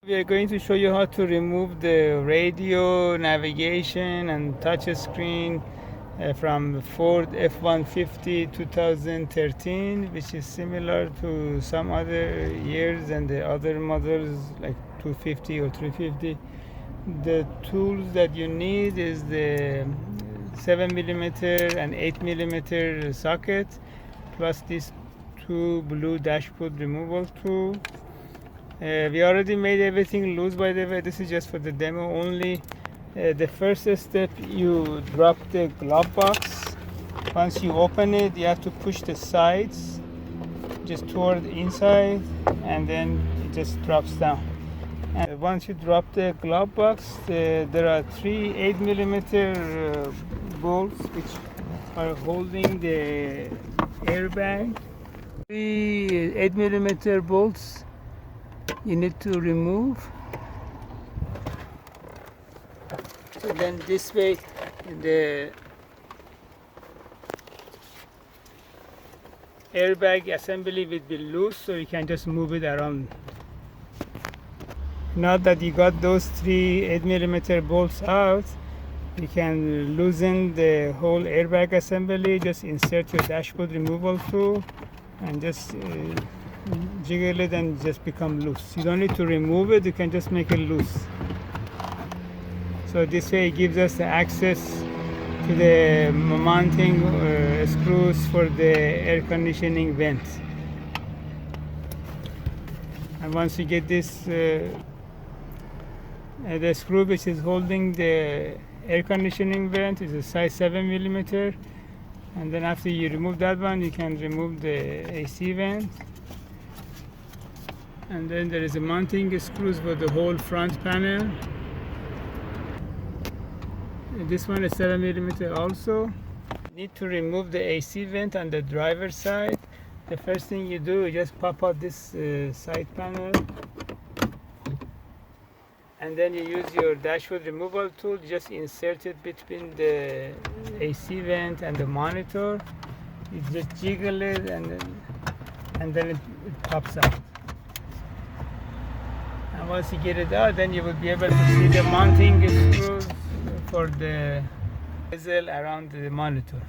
We are going to show you how to remove the radio, navigation and touch screen from Ford F150 2013, which is similar to some other years and the other models like 250 or 350. The tools that you need is the 7mm and 8mm socket, plus these two blue dashboard removal tools. We already made everything loose, by the way. This is just for the demo only. The first step, you drop the glove box. Once you open it, you have to push the sides just toward the inside, and then it just drops down. And once you drop the glove box, there are three 8mm bolts which are holding the airbag. Three 8mm bolts you need to remove. So then this way the airbag assembly will be loose, so you can just move it around. Now that you got those three 8mm bolts out, you can loosen the whole airbag assembly. Just insert your dashboard removal tool and just jiggle it and just become loose. You don't need to remove it, you can just make it loose. So this way it gives us the access to the mounting screws for the air conditioning vent. And once you get this, the screw which is holding the air conditioning vent is a size 7mm, and then after you remove that one, you can remove the AC vent. And then there is a mounting screws for the whole front panel. And this one is 7mm also. You need to remove the AC vent on the driver's side. The first thing you do is just pop out this side panel, and then you use your dashboard removal tool. Just insert it between the AC vent and the monitor. You just jiggle it, and then it pops out. And once you get it out, then you will be able to see the mounting screws for the bezel around the monitor.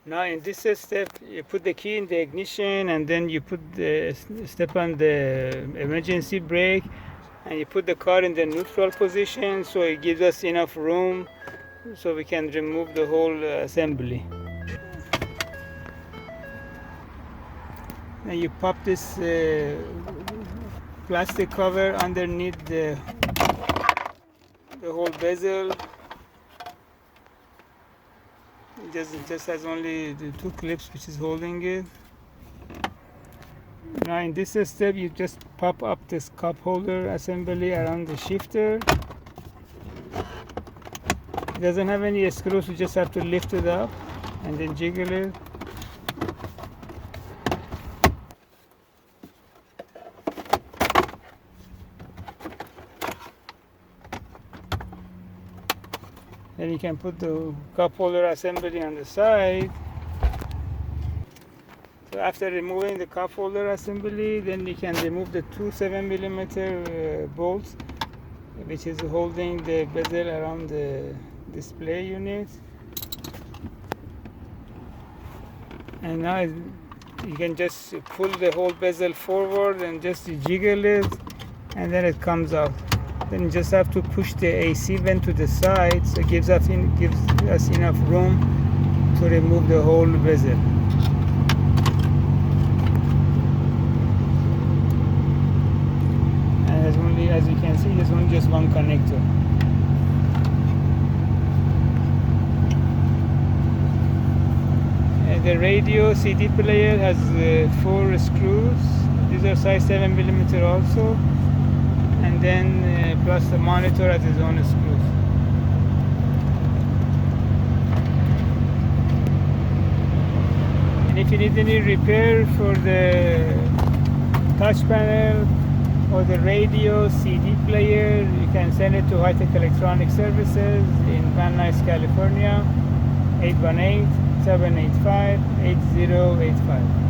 Now in this step, you put the key in the ignition, and then you put the step on the emergency brake, and you put the car in the neutral position, so it gives us enough room so we can remove the whole assembly. Then you pop this plastic cover underneath the whole bezel. It just has only the two clips which is holding it. Now in this step, you just pop up this cup holder assembly around the shifter. It doesn't have any screws, you just have to lift it up and then jiggle it. Then you can put the cup holder assembly on the side. So after removing the cup holder assembly, then you can remove the two 7mm bolts which is holding the bezel around the display unit. And now you can just pull the whole bezel forward and just jiggle it, and then it comes out. Then you just have to push the AC vent to the side, so it gives us enough room to remove the whole bezel. And there's only, as you can see, there's only just one connector. And the radio CD player has 4 screws. These are size 7mm also. And then plus the monitor has its own screws. And if you need any repair for the touch panel or the radio CD player, you can send it to High Tech Electronic Services in Van Nuys, California, 818-785-8085.